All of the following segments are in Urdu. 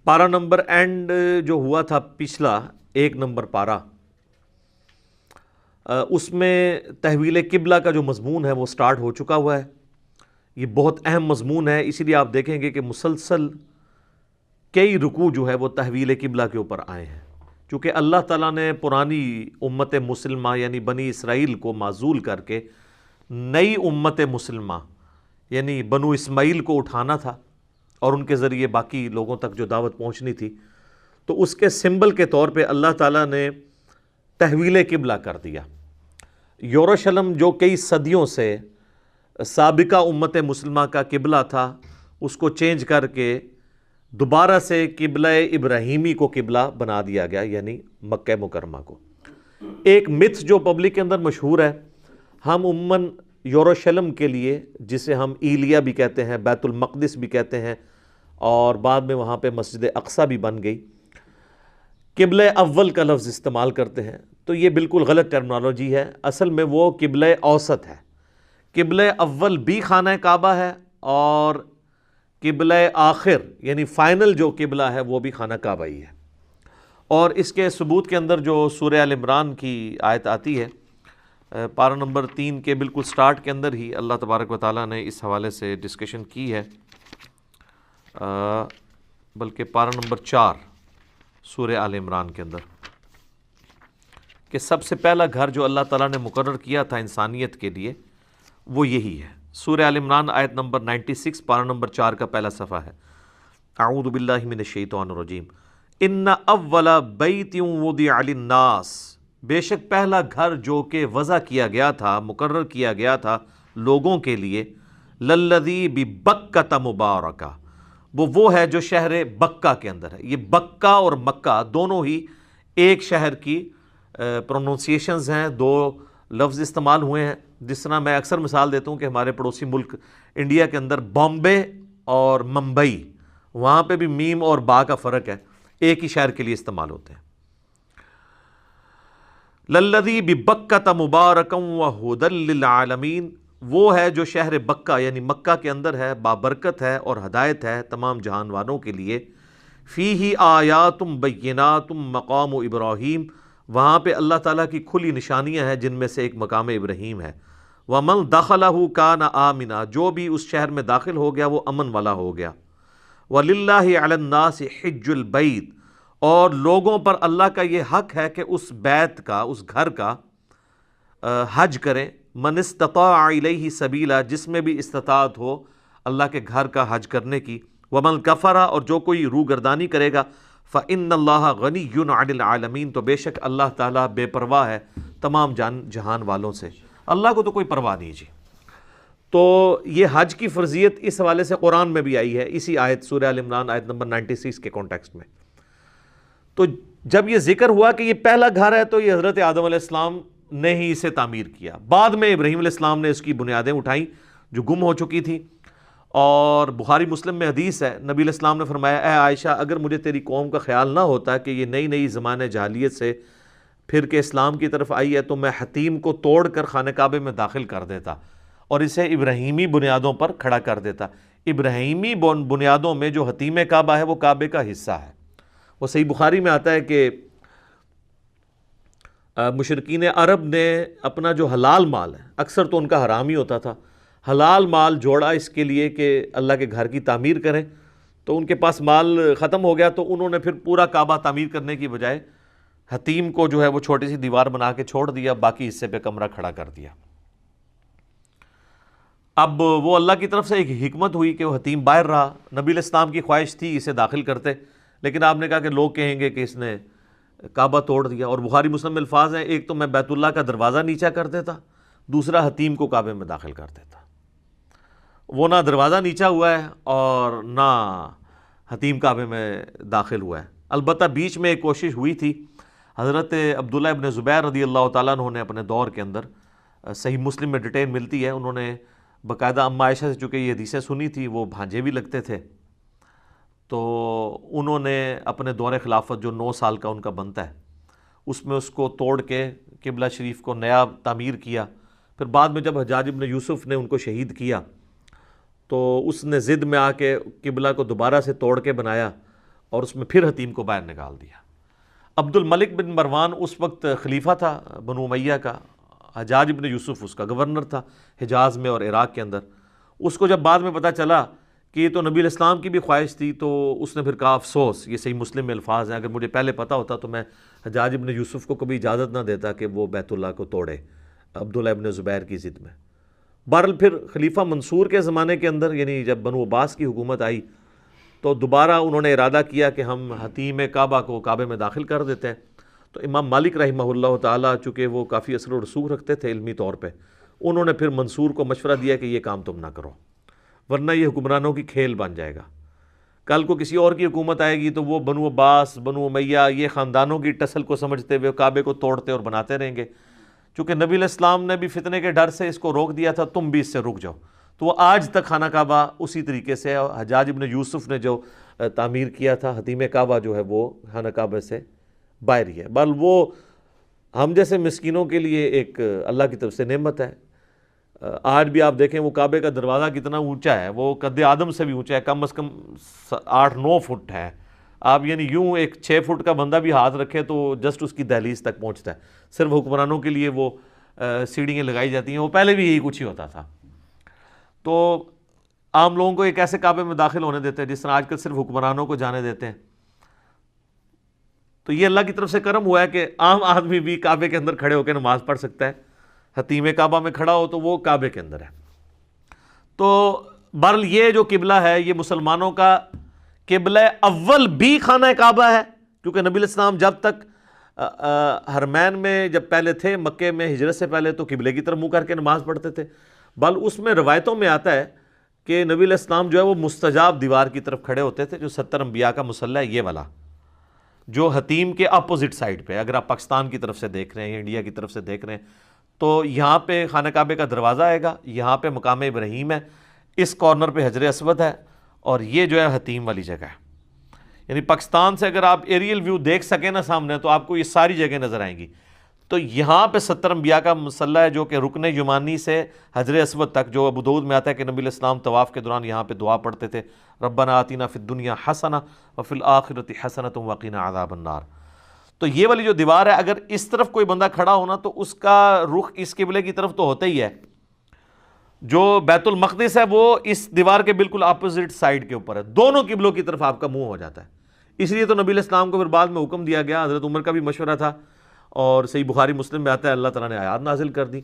پارہ نمبر اینڈ جو ہوا تھا پچھلا 1 نمبر پارہ، اس میں تحویل قبلہ کا جو مضمون ہے وہ سٹارٹ ہو چکا ہوا ہے۔ یہ بہت اہم مضمون ہے، اسی لیے آپ دیکھیں گے کہ مسلسل کئی رکوع جو ہے وہ تحویل قبلہ کے اوپر آئے ہیں، چونکہ اللہ تعالیٰ نے پرانی امت مسلمہ یعنی بنی اسرائیل کو معزول کر کے نئی امت مسلمہ یعنی بنو اسماعیل کو اٹھانا تھا اور ان کے ذریعے باقی لوگوں تک جو دعوت پہنچنی تھی، تو اس کے سمبل کے طور پہ اللہ تعالیٰ نے تحویل قبلہ کر دیا۔ یروشلم جو کئی صدیوں سے سابقہ امت مسلمہ کا قبلہ تھا، اس کو چینج کر کے دوبارہ سے قبلہ ابراہیمی کو قبلہ بنا دیا گیا، یعنی مکہ مکرمہ کو۔ ایک متھ جو پبلک کے اندر مشہور ہے، ہم عموماً یروشلم کے لیے، جسے ہم ایلیا بھی کہتے ہیں، بیت المقدس بھی کہتے ہیں، اور بعد میں وہاں پہ مسجد اقصیٰ بھی بن گئی، قبلہ اول کا لفظ استعمال کرتے ہیں، تو یہ بالکل غلط ٹرمنالوجی ہے۔ اصل میں وہ قبلہ اوسط ہے۔ قبلہ اول بھی خانہ کعبہ ہے، اور قبلہ آخر یعنی فائنل جو قبلہ ہے وہ بھی خانہ کعبہ ہی ہے۔ اور اس کے ثبوت کے اندر جو سورہ آل عمران کی آیت آتی ہے، پارہ نمبر 3 کے بالکل سٹارٹ کے اندر ہی اللہ تبارک و تعالیٰ نے اس حوالے سے ڈسکشن کی ہے، بلکہ پارہ نمبر 4 سورہ آل عمران کے اندر، کہ سب سے پہلا گھر جو اللہ تعالیٰ نے مقرر کیا تھا انسانیت کے لیے وہ یہی ہے۔ سورہ آل عمران آیت نمبر 96 پارہ نمبر 4 کا پہلا صفحہ ہے۔ اعوذ باللہ من الشیطان الرجیم، ان اول بیت وضع للناس، بے شک پہلا گھر جو کہ وضع کیا گیا تھا، مقرر کیا گیا تھا لوگوں کے لیے، للذی ببکۃ مبارکہ، وہ ہے جو شہر بکہ کے اندر ہے۔ یہ بکہ اور مکہ دونوں ہی ایک شہر کی پروننسیشنز ہیں، 2 لفظ استعمال ہوئے ہیں۔ جس طرح میں اکثر مثال دیتا ہوں کہ ہمارے پڑوسی ملک انڈیا کے اندر بامبے اور ممبئی، وہاں پہ بھی میم اور با کا فرق ہے، ایک ہی شہر کے لیے استعمال ہوتے ہیں۔ للذی ببکۃ مبارکا وہدی للعالمین، وہ ہے جو شہر بکہ یعنی مکہ کے اندر ہے، بابرکت ہے اور ہدایت ہے تمام جہان والوں کے لیے۔ فیہ آیات بینات مقام ابراہیم، وہاں پہ اللہ تعالیٰ کی کھلی نشانیاں ہیں جن میں سے ایک مقام ابراہیم ہے۔ وَمَنْ دَخَلَهُ كَانَ آمِنًا، جو بھی اس شہر میں داخل ہو گیا وہ امن والا ہو گیا۔ وَلِلَّهِ عَلَى النَّاسِ حِجُّ الْبَيْتِ، اور لوگوں پر اللہ کا یہ حق ہے کہ اس بیت کا، اس گھر کا حج کریں۔ مَنِ اسْتَطَاعَ إِلَيْهِ سَبِيلًا، جس میں بھی استطاعت ہو اللہ کے گھر کا حج کرنے کی۔ وَمَنْ كَفَرَ، اور جو کوئی روگردانی کرے گا، فَإِنَّ اللَّهَ غَنِيٌّ عَنِ الْعَالَمِينَ، تو بے شک اللہ تعالیٰ بے پرواہ ہے تمام جہان والوں سے، اللہ کو تو کوئی پرواہ نہیں جی۔ تو یہ حج کی فرضیت اس حوالے سے قرآن میں بھی آئی ہے، اسی آیت سورہ آل عمران آیت نمبر 96 کے کانٹیکسٹ میں۔ تو جب یہ ذکر ہوا کہ یہ پہلا گھر ہے، تو یہ حضرت آدم علیہ السلام نے ہی اسے تعمیر کیا، بعد میں ابراہیم علیہ السلام نے اس کی بنیادیں اٹھائیں جو گم ہو چکی تھی۔ اور بخاری مسلم میں حدیث ہے، نبی علیہ السلام نے فرمایا، اے عائشہ، اگر مجھے تیری قوم کا خیال نہ ہوتا کہ یہ نئی زمانے جاہلیت سے پھر کے اسلام کی طرف آئی ہے، تو میں حتیم کو توڑ کر خانہ کعبے میں داخل کر دیتا اور اسے ابراہیمی بنیادوں پر کھڑا کر دیتا۔ ابراہیمی بنیادوں میں جو حتیم کعبہ ہے وہ کعبے کا حصہ ہے۔ وہ صحیح بخاری میں آتا ہے کہ مشرکین عرب نے اپنا جو حلال مال ہے، اکثر تو ان کا حرام ہی ہوتا تھا، حلال مال جوڑا اس کے لیے کہ اللہ کے گھر کی تعمیر کریں، تو ان کے پاس مال ختم ہو گیا، تو انہوں نے پھر پورا کعبہ تعمیر کرنے کی بجائے حتیم کو جو ہے وہ چھوٹی سی دیوار بنا کے چھوڑ دیا، باقی حصے پہ کمرہ کھڑا کر دیا۔ اب وہ اللہ کی طرف سے ایک حکمت ہوئی کہ وہ حتیم باہر رہا، نبی علیہ السلام کی خواہش تھی اسے داخل کرتے، لیکن آپ نے کہا کہ لوگ کہیں گے کہ اس نے کعبہ توڑ دیا۔ اور بخاری مسلم میں الفاظ ہیں، ایک تو میں بیت اللہ کا دروازہ نیچا کر دیتا، دوسرا حتیم کو کعبے میں داخل کر دیتا۔ وہ نہ دروازہ نیچا ہوا ہے اور نہ حتیم کعبے میں داخل ہوا ہے۔ البتہ بیچ میں ایک کوشش ہوئی تھی، حضرت عبداللہ ابن زبیر رضی اللہ تعالیٰ عنہ نے اپنے دور کے اندر، صحیح مسلم میں ڈیٹیل ملتی ہے، انہوں نے باقاعدہ اماں عائشہ سے چونکہ یہ حدیثیں سنی تھی، وہ بھانجے بھی لگتے تھے، تو انہوں نے اپنے دور خلافت جو 9 سال کا ان کا بنتا ہے، اس میں اس کو توڑ کے قبلہ شریف کو نیا تعمیر کیا۔ پھر بعد میں جب حجاج ابن یوسف نے ان کو شہید کیا، تو اس نے ضد میں آ کے قبلہ کو دوبارہ سے توڑ کے بنایا، اور اس میں پھر حتیم کو باہر نکال دیا۔ عبد الملک بن مروان اس وقت خلیفہ تھا بنو امیہ کا، حجاج ابن یوسف اس کا گورنر تھا حجاز میں اور عراق کے اندر۔ اس کو جب بعد میں پتہ چلا کہ یہ تو نبی علیہ السلام کی بھی خواہش تھی، تو اس نے پھر کہا افسوس، یہ صحیح مسلم میں الفاظ ہیں، اگر مجھے پہلے پتہ ہوتا تو میں حجاج ابن یوسف کو کبھی اجازت نہ دیتا کہ وہ بیت اللہ کو توڑے عبداللہ ابن زبیر کی ضد میں۔ بہرحال پھر خلیفہ منصور کے زمانے کے اندر، یعنی جب بنو عباس کی حکومت آئی، تو دوبارہ انہوں نے ارادہ کیا کہ ہم حتیم کعبہ کو کعبے میں داخل کر دیتے ہیں۔ تو امام مالک رحمہ اللہ تعالیٰ چونکہ وہ کافی اثر و رسوخ رکھتے تھے علمی طور پہ، انہوں نے پھر منصور کو مشورہ دیا کہ یہ کام تم نہ کرو، ورنہ یہ حکمرانوں کی کھیل بن جائے گا۔ کل کو کسی اور کی حکومت آئے گی تو وہ بنو عباس، بنو امیہ، یہ خاندانوں کی ٹسل کو سمجھتے ہوئے کعبے کو توڑتے اور بناتے رہیں گے۔ چونکہ نبی علیہ السلام نے بھی فتنے کے ڈر سے اس کو روک دیا تھا، تم بھی اس سے رک جاؤ، تو وہ آج تک خانہ کعبہ اسی طریقے سے، حجاج ابن یوسف نے جو تعمیر کیا تھا حتیم کعبہ جو ہے وہ خانہ کعبہ سے باہر ہی ہے۔ بل وہ ہم جیسے مسکینوں کے لیے ایک اللہ کی طرف سے نعمت ہے۔ آج بھی آپ دیکھیں وہ کعبے کا دروازہ کتنا اونچا ہے، وہ قد آدم سے بھی اونچا ہے، کم از کم 8-9 فٹ ہے۔ آپ یعنی یوں ایک 6 فٹ کا بندہ بھی ہاتھ رکھے تو جسٹ اس کی دہلیز تک پہنچتا ہے۔ صرف حکمرانوں کے لیے وہ سیڑھیاں لگائی جاتی ہیں، وہ پہلے بھی یہی کچھ ہی ہوتا تھا۔ تو عام لوگوں کو ایک ایسے کعبے میں داخل ہونے دیتے ہیں جس طرح آج کل صرف حکمرانوں کو جانے دیتے ہیں۔ تو یہ اللہ کی طرف سے کرم ہوا ہے کہ عام آدمی بھی کعبے کے اندر کھڑے ہو کے نماز پڑھ سکتا ہے۔ حتیم کعبہ میں کھڑا ہو تو وہ کعبے کے اندر ہے۔ تو بہرحال یہ جو قبلہ ہے یہ مسلمانوں کا قبلہ اول بھی خانہ کعبہ ہے، کیونکہ نبی علیہ السلام جب تک حرمین میں جب پہلے تھے، مکے میں ہجرت سے پہلے، تو قبلے کی طرف منہ کر کے نماز پڑھتے تھے۔ بل اس میں روایتوں میں آتا ہے کہ نبی علیہ السلام جو ہے وہ مستجاب دیوار کی طرف کھڑے ہوتے تھے، جو 70 انبیاء کا مصلی ہے یہ والا، جو حتیم کے اپوزٹ سائڈ پہ۔ اگر آپ پاکستان کی طرف سے دیکھ رہے ہیں یا انڈیا کی طرف سے دیکھ رہے ہیں تو یہاں پہ خانہ کعبے کا دروازہ آئے گا، یہاں پہ مقام ابراہیم ہے، اس کارنر پہ حجر اسود ہے، اور یہ جو ہے حتیم والی جگہ ہے۔ یعنی پاکستان سے اگر آپ ایریل ویو دیکھ سکیں نا سامنے، تو آپ کو یہ ساری جگہ نظر آئیں گی۔ تو یہاں پہ 70 انبیاء کا مصلی ہے، جو کہ رکن یمانی سے حجر اسود تک، جو ابو داؤد میں آتا ہے کہ نبی علیہ السلام طواف کے دوران یہاں پہ دعا پڑھتے تھے، ربنا آتنا فی الدنیا حسنہ وفی الآخرۃ حسنۃ وقنا عذاب النار۔ تو یہ والی جو دیوار ہے، اگر اس طرف کوئی بندہ کھڑا ہونا تو اس کا رخ اس قبلے کی طرف تو ہوتا ہی ہے۔ جو بیت المقدس ہے وہ اس دیوار کے بالکل اپوزٹ سائڈ کے اوپر ہے، دونوں قبلوں کی طرف آپ کا منہ ہو جاتا ہے۔ اس لیے تو نبی علیہ السلام کو پھر بعد میں حکم دیا گیا، حضرت عمر کا بھی مشورہ تھا، اور صحیح بخاری مسلم میں آتا ہے اللہ تعالیٰ نے آیات نازل کر دی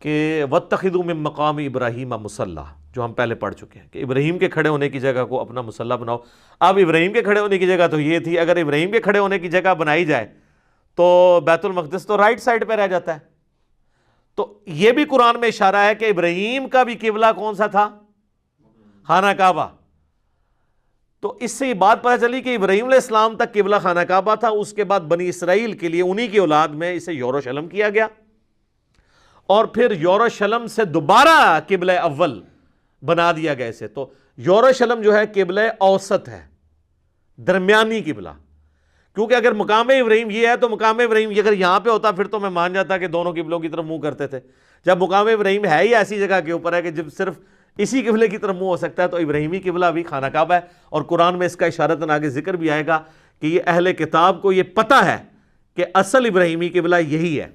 کہ وَاتَّخِذُوا مِن مَّقَامِ إِبْرَاهِيمَ مُصَلَّىٰ، جو ہم پہلے پڑھ چکے ہیں کہ ابراہیم کے کھڑے ہونے کی جگہ کو اپنا مصلی بناؤ۔ اب ابراہیم کے کھڑے ہونے کی جگہ تو یہ تھی، اگر ابراہیم کے کھڑے ہونے کی جگہ بنائی جائے تو بیت المقدس تو رائٹ سائڈ پہ رہ جاتا ہے۔ تو یہ بھی قرآن میں اشارہ ہے کہ ابراہیم کا بھی قبلہ کون سا تھا؟ خانہ کعبہ۔ تو اس سے یہ بات پتہ چلی کہ ابراہیم علیہ السلام تک قبلہ خانہ کعبہ تھا، اس کے بعد بنی اسرائیل کے لیے انہی کی اولاد میں اسے یروشلم کیا گیا، اور پھر یروشلم سے دوبارہ قبلہ اول بنا دیا گیا اسے۔ تو یروشلم جو ہے قبلہ اوسط ہے، درمیانی قبلہ، کیونکہ اگر مقام ابراہیم یہ ہے تو مقام ابراہیم اگر یہاں پہ ہوتا پھر تو میں مان جاتا کہ دونوں قبلوں کی طرف منہ کرتے تھے۔ جب مقام ابراہیم ہے ہی ایسی جگہ کے اوپر ہے کہ جب صرف اسی قبلے کی طرف منہ ہو سکتا ہے، تو ابراہیمی قبلہ بھی خانہ کعبہ ہے، اور قرآن میں اس کا اشارتاً آگے ذکر بھی آئے گا کہ یہ اہل کتاب کو یہ پتہ ہے کہ اصل ابراہیمی قبلہ یہی ہے۔